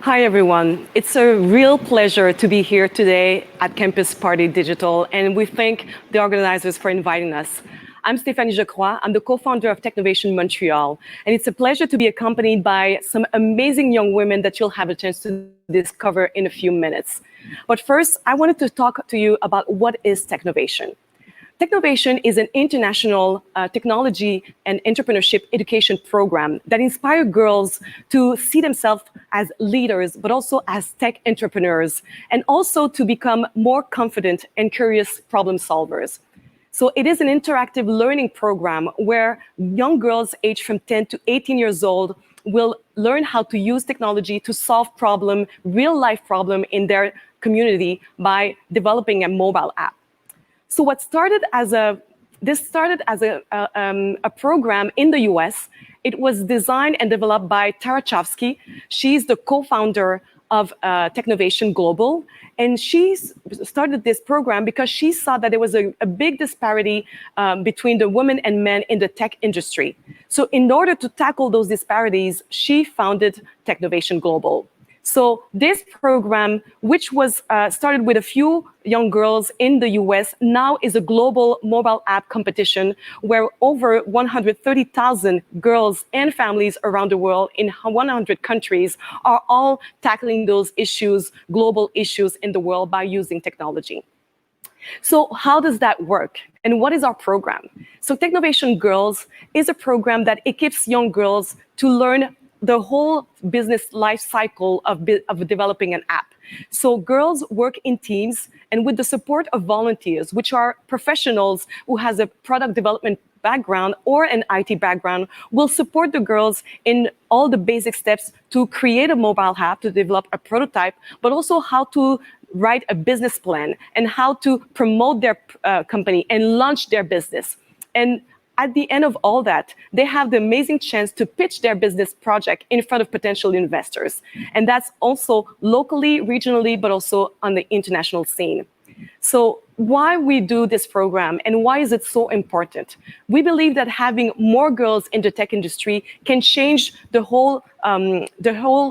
Hi, everyone. It's a real pleasure to be here today at Campus Party Digital, and we thank the organizers for inviting us. I'm Stéphanie Jacroix. I'm the co-founder of Technovation Montreal, and it's a pleasure to be accompanied by some amazing young women that you'll have a chance to discover in a few minutes. But first, I wanted to talk to you about what is Technovation. Technovation is an international technology and entrepreneurship education program that inspires girls to see themselves as leaders, but also as tech entrepreneurs, and also to become more confident and curious problem solvers. So it is an interactive learning program where young girls aged from 10 to 18 years old will learn how to use technology to solve real life problem in their community by developing a mobile app. So what started as a program in the US. It was designed and developed by Tara Chofsky. She's the co-founder of Technovation Global. And she started this program because she saw that there was a big disparity between the women and men in the tech industry. So in order to tackle those disparities, she founded Technovation Global. So this program, which was started with a few young girls in the US, now is a global mobile app competition where over 130,000 girls and families around the world in 100 countries are all tackling those issues, global issues in the world by using technology. So how does that work? And what is our program? So Technovation Girls is a program that equips young girls to learn the whole business life cycle of developing an app. So girls work in teams and with the support of volunteers, which are professionals who has a product development background or an IT background, will support the girls in all the basic steps to create a mobile app, to develop a prototype, but also how to write a business plan and how to promote their company and launch their business. And at the end of all that, they have the amazing chance to pitch their business project in front of potential investors. And that's also locally, regionally, but also on the international scene. So why we do this program and why is it so important? We believe that having more girls in the tech industry can change the whole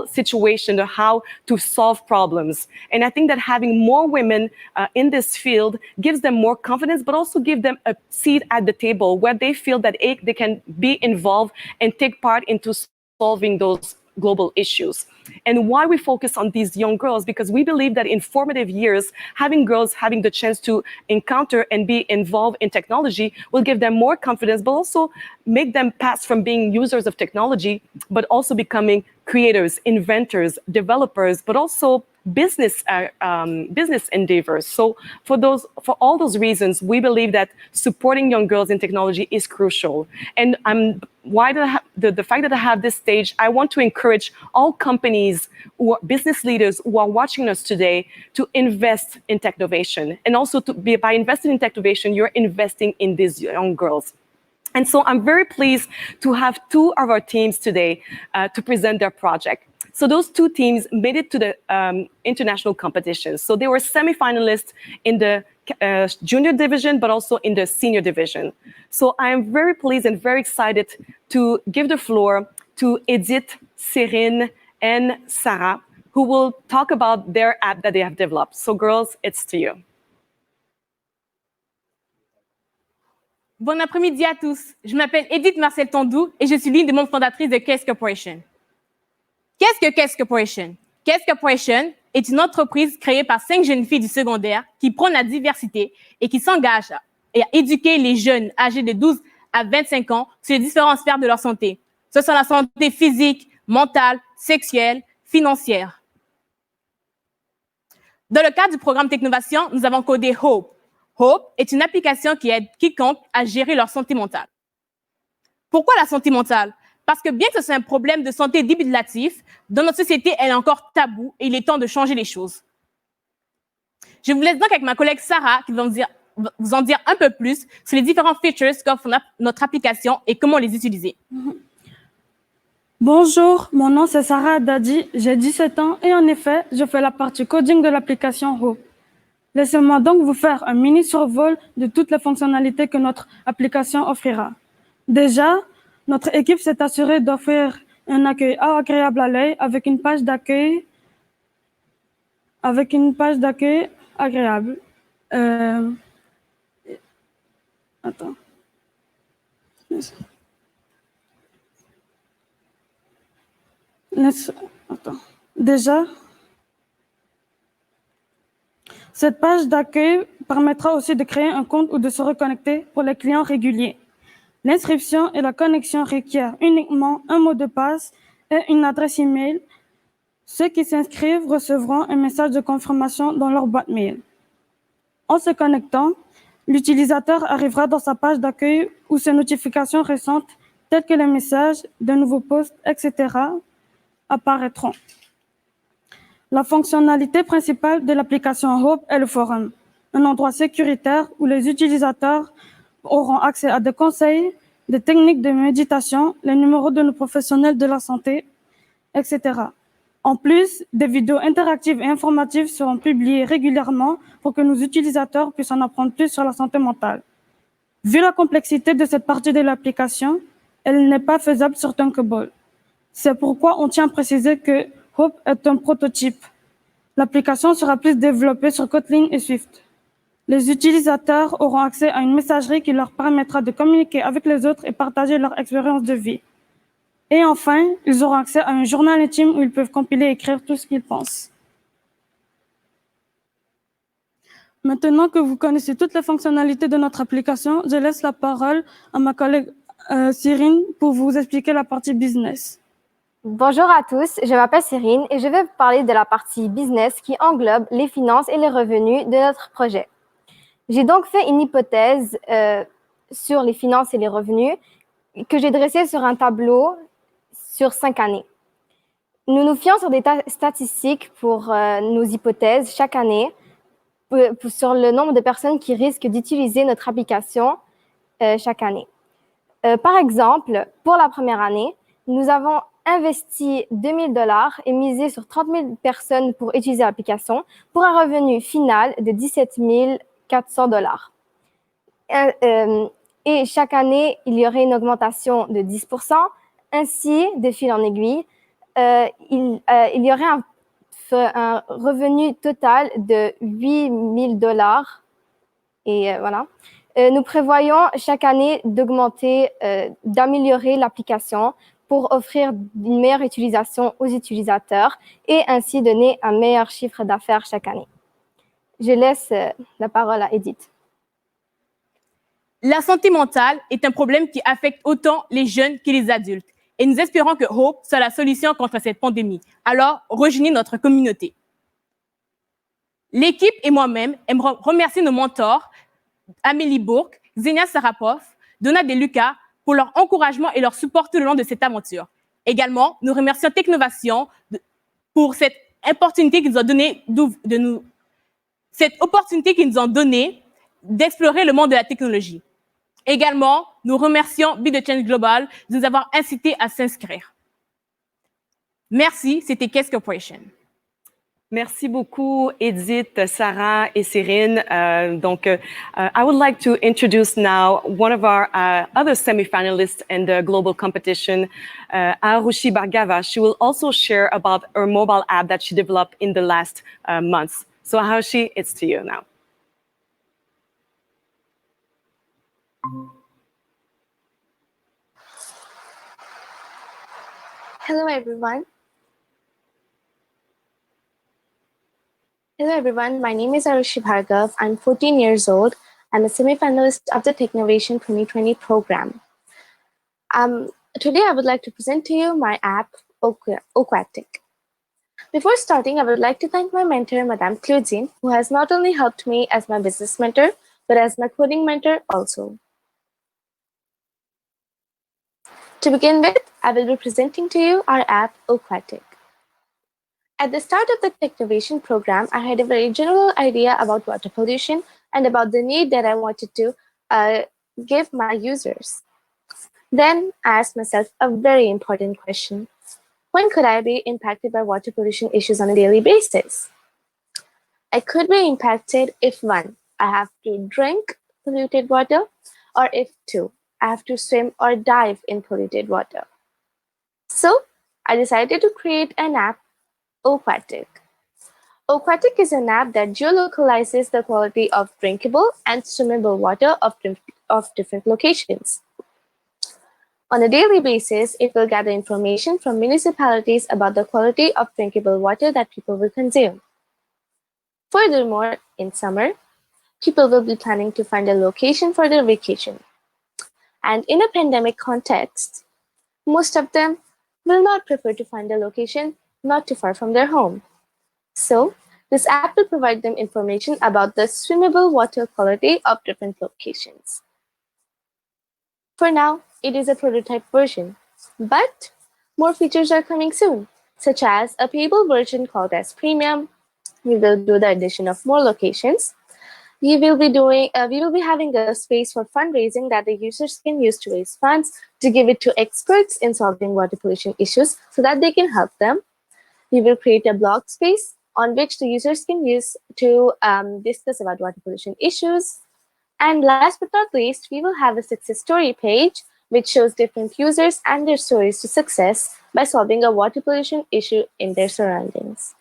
situation of how to solve problems. And I think that having more women in this field gives them more confidence, but also give them a seat at the table where they feel that they can be involved and take part into solving those global issues. And why we focus on these young girls, because we believe that in formative years, having girls having the chance to encounter and be involved in technology will give them more confidence, but also make them pass from being users of technology, but also becoming creators, inventors, developers, but also business endeavors. So for all those reasons, we believe that supporting young girls in technology is crucial. And the fact that I have this stage, I want to encourage all companies, business leaders who are watching us today to invest in Technovation. And also by investing in Technovation, you're investing in these young girls. And so I'm very pleased to have two of our teams today to present their project. So those two teams made it to the international competition. So they were semifinalists in the junior division, but also in the senior division. So I am very pleased and very excited to give the floor to Edith, Cyrine, and Sarah, who will talk about their app that they have developed. So girls, it's to you. Bon après-midi à tous. Je m'appelle Edith Marcel Tondou et je suis l'une des membres fondatrices de Qu'est-ce Corporation. Qu'est-ce Corporation? Qu'est-ce Corporation est une entreprise créée par 5 jeunes filles du secondaire qui prônent la diversité et qui s'engagent à éduquer les jeunes âgés de 12 à 25 ans sur les différentes sphères de leur santé. Ce sont la santé physique, mentale, sexuelle, financière. Dans le cadre du programme Technovation, nous avons codé Hope. Hope est une application qui aide quiconque à gérer leur santé mentale. Pourquoi la santé mentale? Parce que bien que ce soit un problème de santé débilitatif, dans notre société, elle est encore taboue et il est temps de changer les choses. Je vous laisse donc avec ma collègue Sarah qui va vous en dire un peu plus sur les différents features qu'offre notre application et comment les utiliser. Bonjour, mon nom c'est Sarah Dadi, j'ai 17 ans et en effet, je fais la partie coding de l'application Hope. Laissez-moi donc vous faire un mini survol de toutes les fonctionnalités que notre application offrira. Déjà, notre équipe s'est assurée d'offrir un accueil agréable à l'œil avec une page d'accueil avec une page d'accueil agréable. Attends. Attends. Déjà, cette page d'accueil permettra aussi de créer un compte ou de se reconnecter pour les clients réguliers. L'inscription et la connexion requièrent uniquement un mot de passe et une adresse email. Ceux qui s'inscrivent recevront un message de confirmation dans leur boîte mail. En se connectant, l'utilisateur arrivera dans sa page d'accueil où ses notifications récentes, telles que les messages, de nouveaux posts, etc., apparaîtront. La fonctionnalité principale de l'application Hope est le forum, un endroit sécuritaire où les utilisateurs auront accès à des conseils, des techniques de méditation, les numéros de nos professionnels de la santé, etc. En plus, des vidéos interactives et informatives seront publiées régulièrement pour que nos utilisateurs puissent en apprendre plus sur la santé mentale. Vu la complexité de cette partie de l'application, elle n'est pas faisable sur Thunkable. C'est pourquoi on tient à préciser que Hope est un prototype. L'application sera plus développée sur Kotlin et Swift. Les utilisateurs auront accès à une messagerie qui leur permettra de communiquer avec les autres et partager leur expérience de vie. Et enfin, ils auront accès à un journal intime où ils peuvent compiler et écrire tout ce qu'ils pensent. Maintenant que vous connaissez toutes les fonctionnalités de notre application, je laisse la parole à ma collègue Cyrine pour vous expliquer la partie business. Bonjour à tous, je m'appelle Cyrine et je vais vous parler de la partie business qui englobe les finances et les revenus de notre projet. J'ai donc fait une hypothèse sur les finances et les revenus que j'ai dressée sur un tableau sur 5 années. Nous nous fions sur des statistiques pour nos hypothèses chaque année sur le nombre de personnes qui risquent d'utiliser notre application chaque année. Par exemple, pour la première année, nous avons investi $2 000 et misé sur 30 000 personnes pour utiliser l'application pour un revenu final de $17 400. Et chaque année, il y aurait une augmentation de 10%. Ainsi, de fil en aiguille, il y aurait un revenu total de $8 000. Et voilà. Nous prévoyons chaque année d'augmenter, d'améliorer l'application pour offrir une meilleure utilisation aux utilisateurs et ainsi donner un meilleur chiffre d'affaires chaque année. Je laisse la parole à Edith. La santé mentale est un problème qui affecte autant les jeunes que les adultes. Et nous espérons que Hope soit la solution contre cette pandémie. Alors, rejoignez notre communauté. L'équipe et moi-même aimerions remercier nos mentors, Amélie Bourque, Xenia Sarapov, Donna De Luca, pour leur encouragement et leur support tout le long de cette aventure. Également, nous remercions Technovation pour cette opportunité qu'ils nous ont donnée d'explorer le monde de la technologie. Également, nous remercions Be the Change Global de nous avoir incités à s'inscrire. Merci, c'était Qu'est-ce Corporation. Merci beaucoup, Edith, Sarah, et Cyrine. I would like to introduce now one of our other semi-finalists in the global competition, Arushi Bhargava. She will also share about her mobile app that she developed in the last months. So, Arushi, it's to you now. Hello everyone, my name is Arushi Bhargav. I'm 14 years old. I'm a semi-finalist of the Technovation 2020 program. Today I would like to present to you my app, Aquatic. Before starting, I would like to thank my mentor, Madame Claudine, who has not only helped me as my business mentor, but as my coding mentor also. To begin with, I will be presenting to you our app, Aquatic. At the start of the Technovation program, I had a very general idea about water pollution and about the need that I wanted to give my users. Then I asked myself a very important question. When could I be impacted by water pollution issues on a daily basis? I could be impacted if 1, I have to drink polluted water, or if 2, I have to swim or dive in polluted water. So I decided to create an app, Aquatic. Aquatic is an app that geolocalizes the quality of drinkable and swimmable water of different locations. On a daily basis, it will gather information from municipalities about the quality of drinkable water that people will consume. Furthermore, in summer, people will be planning to find a location for their vacation. And in a pandemic context, most of them will not prefer to find a location not too far from their home. So, this app will provide them information about the swimmable water quality of different locations. For now, it is a prototype version, but more features are coming soon, such as a payable version called as Premium. We will do the addition of more locations. We will be having a space for fundraising that the users can use to raise funds to give it to experts in solving water pollution issues so that they can help them. We will create a blog space on which the users can use to discuss about water pollution issues. And last but not least, we will have a success story page which shows different users and their stories to success by solving a water pollution issue in their surroundings.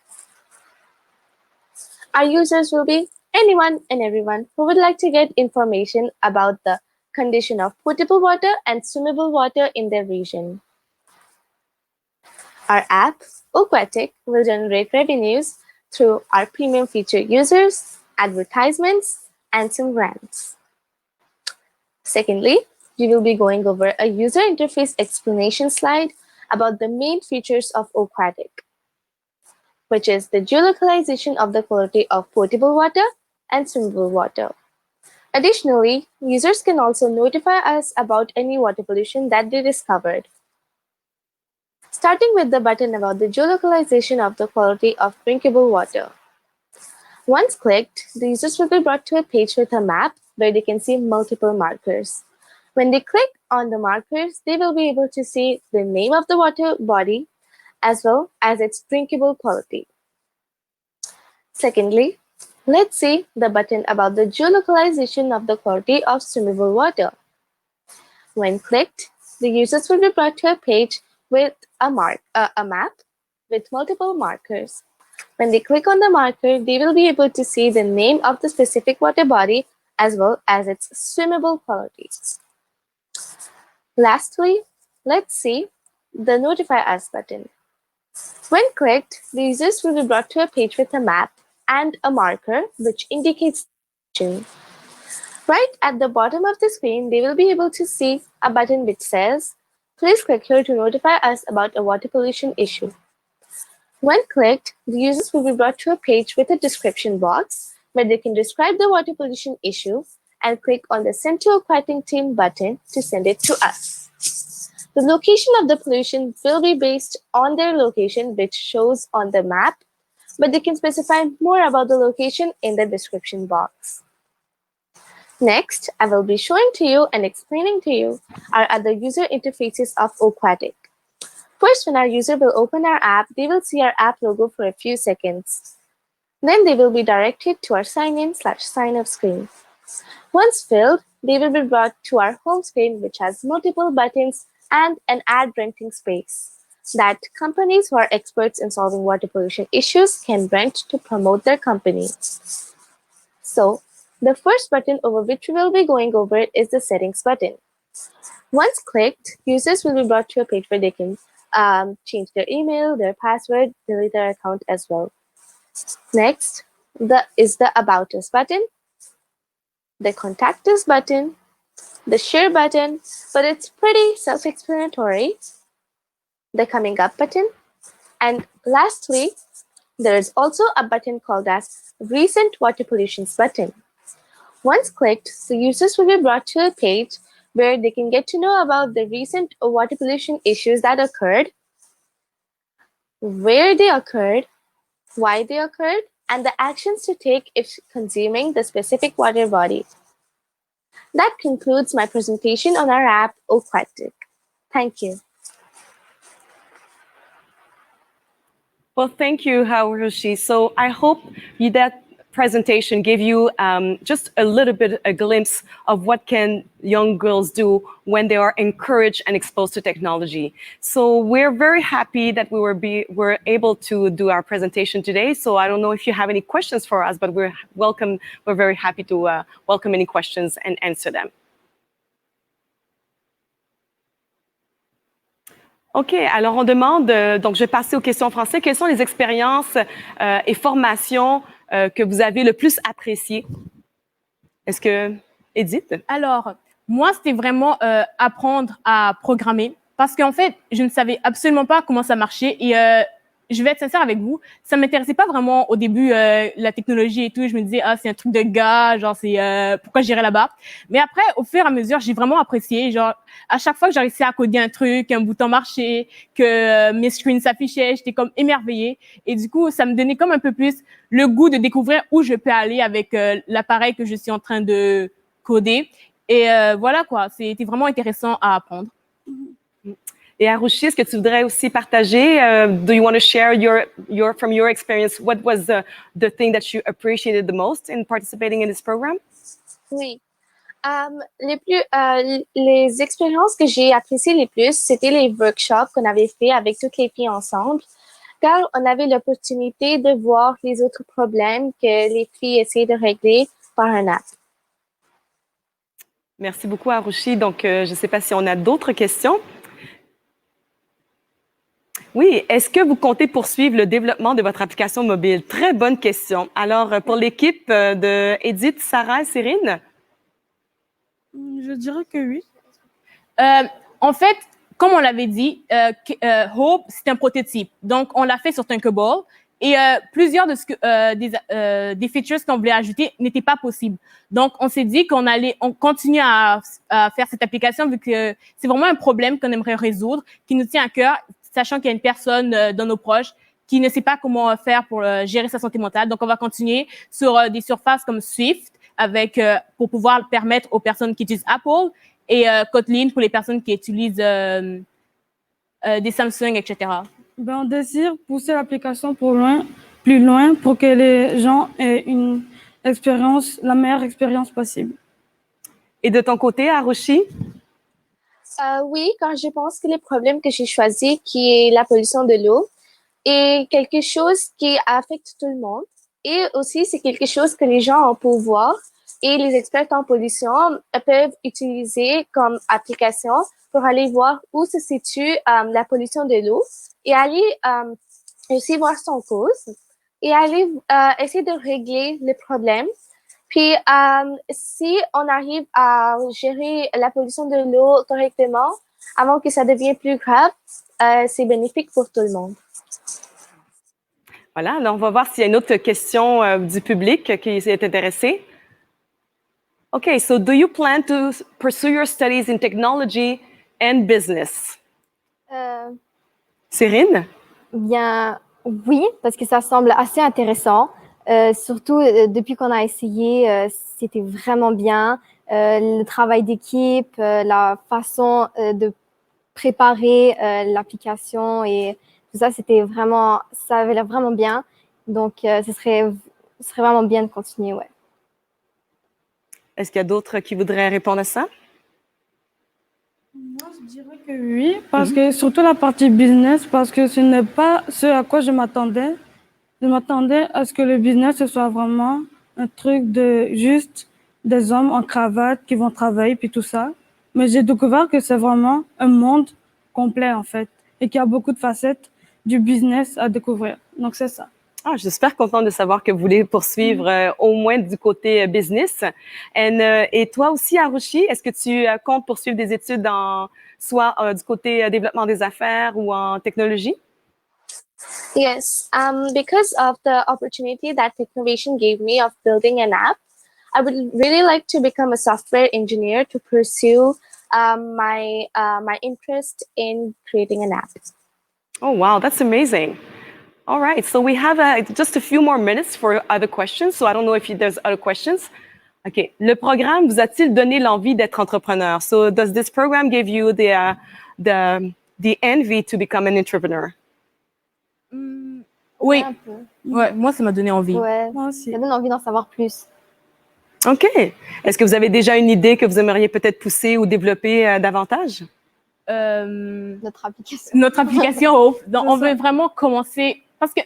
Our users will be anyone and everyone who would like to get information about the condition of potable water and swimmable water in their region. Our app, Aquatic, will generate revenues through our premium feature users, advertisements, and some grants. Secondly, we will be going over a user interface explanation slide about the main features of Aquatic, which is the geolocalization of the quality of potable water and swimmable water. Additionally, users can also notify us about any water pollution that they discovered. Starting with the button about the geolocalization of the quality of drinkable water. Once clicked, the users will be brought to a page with a map where they can see multiple markers. When they click on the markers, they will be able to see the name of the water body as well as its drinkable quality. Secondly, let's see the button about the geolocalization of the quality of swimmable water. When clicked, the users will be brought to a page with a map with multiple markers. When they click on the marker, they will be able to see the name of the specific water body as well as its swimmable qualities. Lastly, let's see the Notify Us button. When clicked, the users will be brought to a page with a map and a marker which indicates location. Right at the bottom of the screen, they will be able to see a button which says, "Please click here to notify us about a water pollution issue." When clicked, the users will be brought to a page with a description box where they can describe the water pollution issue and click on the Send to Aquatic Team button to send it to us. The location of the pollution will be based on their location, which shows on the map, but they can specify more about the location in the description box. Next, I will be showing to you and explaining to you our other user interfaces of Aquatic. First, when our user will open our app, they will see our app logo for a few seconds. Then they will be directed to our sign-in/sign-up screen. Once filled, they will be brought to our home screen, which has multiple buttons and an ad renting space that companies who are experts in solving water pollution issues can rent to promote their company. So, the first button over which we will be going over is the Settings button. Once clicked, users will be brought to a page where they can change their email, their password, delete their account as well. Next is the About Us button, the Contact Us button, the Share button, but it's pretty self-explanatory, the Coming Up button, and lastly, there is also a button called as Recent Water Pollutions button. Once clicked, the users will be brought to a page where they can get to know about the recent water pollution issues that occurred, where they occurred, why they occurred, and the actions to take if consuming the specific water body. That concludes my presentation on our app, Aquatic. Thank you. Well, thank you, Harushi. So I hope that presentation gave you just a little bit a glimpse of what can young girls do when they are encouraged and exposed to technology. So we're very happy that we were able to do our presentation today. So I don't know if you have any questions for us, but we're very happy to welcome any questions and answer them. OK, alors on demande, donc je vais passer aux questions en français. Quelles sont les expériences et formations que vous avez le plus appréciées? Est-ce que, Edith? Alors, moi, c'était vraiment apprendre à programmer parce qu'en fait, je ne savais absolument pas comment ça marchait et je vais être sincère avec vous, ça m'intéressait pas vraiment au début la technologie et tout. Je me disais c'est un truc de gars, genre c'est pourquoi j'irais là-bas. Mais après, au fur et à mesure, j'ai vraiment apprécié. Genre à chaque fois que j'arrivais à coder un truc, un bouton marchait, que mes screens s'affichaient, j'étais comme émerveillée. Et du coup, ça me donnait comme un peu plus le goût de découvrir où je peux aller avec l'appareil que je suis en train de coder. Et voilà quoi, c'était vraiment intéressant à apprendre. Et Arushi, est-ce que tu voudrais aussi partager? Do you want to share from your experience? What was the thing that you appreciated the most in participating in this program? Oui. Les expériences que j'ai appréciées les plus, c'était les workshops qu'on avait fait avec toutes les filles ensemble, car on avait l'opportunité de voir les autres problèmes que les filles essaient de régler par un app. Merci beaucoup, Arushi. Donc, je ne sais pas si on a d'autres questions. Oui, est-ce que vous comptez poursuivre le développement de votre application mobile? Très bonne question. Alors, pour l'équipe de Edith, Sarah et Cyrine? Je dirais que oui. En fait, comme on l'avait dit, Hope, c'est un prototype. Donc, on l'a fait sur Thinkable et plusieurs des features qu'on voulait ajouter n'étaient pas possibles. Donc, on s'est dit on continue à faire cette application vu que c'est vraiment un problème qu'on aimerait résoudre, qui nous tient à cœur, sachant qu'il y a une personne dans nos proches qui ne sait pas comment faire pour gérer sa santé mentale. Donc, on va continuer sur des surfaces comme Swift pour pouvoir permettre aux personnes qui utilisent Apple et Kotlin pour les personnes qui utilisent des Samsung, etc. On désire pousser l'application plus loin pour que les gens aient la meilleure expérience possible. Et de ton côté, Arushi? Oui, quand je pense que le problème que j'ai choisi, qui est la pollution de l'eau, est quelque chose qui affecte tout le monde. Et aussi, c'est quelque chose que les gens ont pouvoir et les experts en pollution peuvent utiliser comme application pour aller voir où se situe la pollution de l'eau et aller aussi voir son cause et aller essayer de régler le problème. Puis, si on arrive à gérer la pollution de l'eau correctement, avant que ça devienne plus grave, c'est bénéfique pour tout le monde. Voilà, alors on va voir s'il y a une autre question du public qui est intéressé. Okay, so do you plan to pursue your studies in technology and business? Cyrine? Bien, oui, parce que ça semble assez intéressant. Surtout depuis qu'on a essayé, c'était vraiment bien. Le travail d'équipe, la façon de préparer l'application et tout ça, ça avait l'air vraiment bien. Donc, ce serait vraiment bien de continuer, ouais. Est-ce qu'il y a d'autres qui voudraient répondre à ça? Moi, je dirais que oui, parce que surtout la partie business, parce que ce n'est pas ce à quoi je m'attendais. Je m'attendais à ce que le business, ce soit vraiment un truc de juste des hommes en cravate qui vont travailler puis tout ça. Mais j'ai découvert que c'est vraiment un monde complet, en fait, et qu'il y a beaucoup de facettes du business à découvrir. Donc, c'est ça. Ah, je suis super contente de savoir que vous voulez poursuivre au moins du côté business. Et toi aussi, Arushi, est-ce que tu comptes poursuivre des études soit du côté développement des affaires ou en technologie? Yes, because of the opportunity that Technovation gave me of building an app, I would really like to become a software engineer to pursue my interest in creating an app. Oh, wow, that's amazing. All right, so we have just a few more minutes for other questions. So I don't know if there's other questions. OK. Le programme vous a-t-il donné l'envie d'être entrepreneur? So does this program give you the envy to become an entrepreneur? Oui, Un peu. ouais, moi, ça m'a donné envie. Ouais, Moi aussi. ça donne envie d'en savoir plus. OK. Est-ce que vous avez déjà une idée que vous aimeriez peut-être pousser ou développer davantage? Notre application. Notre application Hope. Donc, C'est on ça. veut vraiment commencer parce que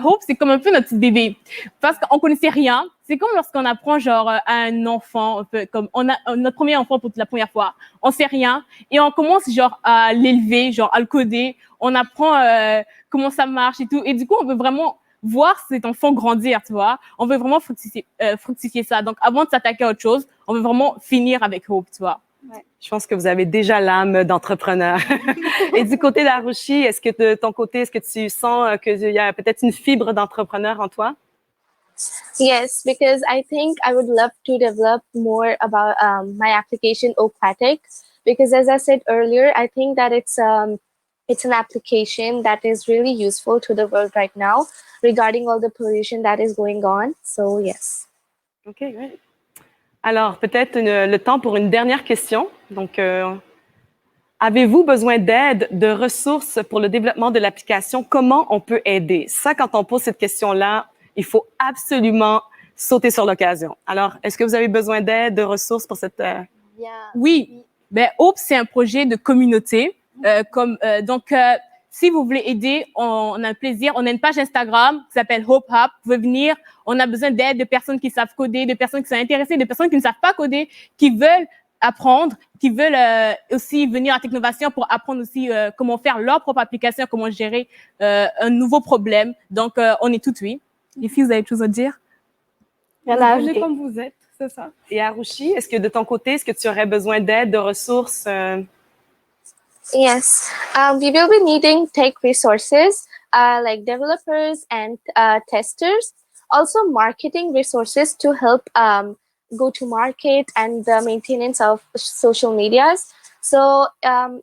Hope, c'est comme un peu notre petit bébé. Parce qu'on connaissait rien. C'est comme lorsqu'on apprend genre à un enfant, un peu comme on a notre premier enfant pour la première fois. On sait rien et on commence genre à l'élever, genre à le coder. On apprend comment ça marche et tout. Et du coup, on veut vraiment voir cet enfant grandir, tu vois. On veut vraiment fructifier ça. Donc, avant de s'attaquer à autre chose, on veut vraiment finir avec Hope, tu vois. Je pense que vous avez déjà l'âme d'entrepreneur. Et du côté d'Harushi, est-ce que de ton côté, est-ce que tu sens qu'il y a peut-être une fibre d'entrepreneur en toi? Yes, because I think I would love to develop more about my application Aquatic, because as I said earlier, I think that it's an application that is really useful to the world right now regarding all the pollution that is going on. So yes. OK, great. Alors, peut-être le temps pour une dernière question. Donc, avez-vous besoin d'aide, de ressources pour le développement de l'application? Comment on peut aider? Ça, quand on pose cette question-là, il faut absolument sauter sur l'occasion. Alors, est-ce que vous avez besoin d'aide, de ressources pour cette... Bien. Oui, ben Hope, c'est un projet de communauté. Donc, si vous voulez aider, on a un plaisir. On a une page Instagram qui s'appelle Hope Hub. Vous pouvez venir. On a besoin d'aide de personnes qui savent coder, de personnes qui sont intéressées, de personnes qui ne savent pas coder, qui veulent apprendre, qui veulent aussi venir à Technovation pour apprendre aussi comment faire leur propre application, comment gérer un nouveau problème. Donc, on est toutes oui. Les filles, vous avez quelque chose à dire? Rien à Venez ajouter. comme vous êtes, c'est ça. Et Harushi, est-ce que de ton côté, est-ce que tu aurais besoin d'aide, de ressources? Yes, we will be needing tech resources like developers and testers, also marketing resources to help go to market and the maintenance of social medias. So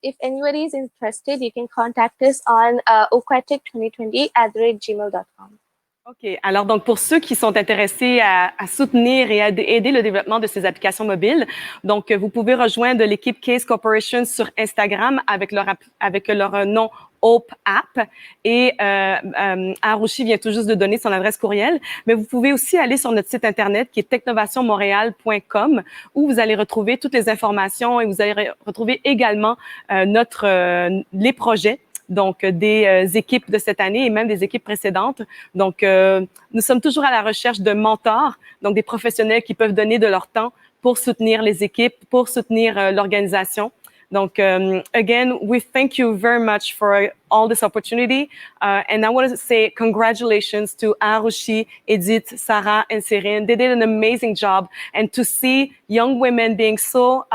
if anybody is interested, you can contact us on aquatic2020@gmail.com. OK. Alors, donc, pour ceux qui sont intéressés à soutenir et à aider le développement de ces applications mobiles, donc, vous pouvez rejoindre l'équipe Case Corporation sur Instagram avec leur nom Hope App. Et Harushi vient tout juste de donner son adresse courriel. Mais vous pouvez aussi aller sur notre site Internet qui est technovationmontréal.com où vous allez retrouver toutes les informations et vous allez retrouver également les projets. Donc, des équipes de cette année et même des équipes précédentes. Donc, nous sommes toujours à la recherche de mentors, donc des professionnels qui peuvent donner de leur temps pour soutenir les équipes, pour soutenir l'organisation. Donc, again, we thank you very much for all this opportunity. And I want to say congratulations to Harushi, Edith, Sarah, and Serine. They did an amazing job. And to see young women being so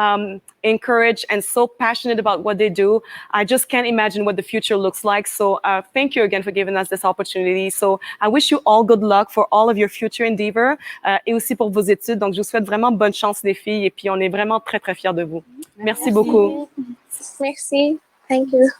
encouraged and so passionate about what they do, I just can't imagine what the future looks like. So thank you again for giving us this opportunity. So I wish you all good luck for all of your future endeavor et aussi pour vos études. Donc, je vous souhaite vraiment bonne chance, les filles. Et puis, on est vraiment très, très fiers de vous. Merci beaucoup. Merci. Thank you.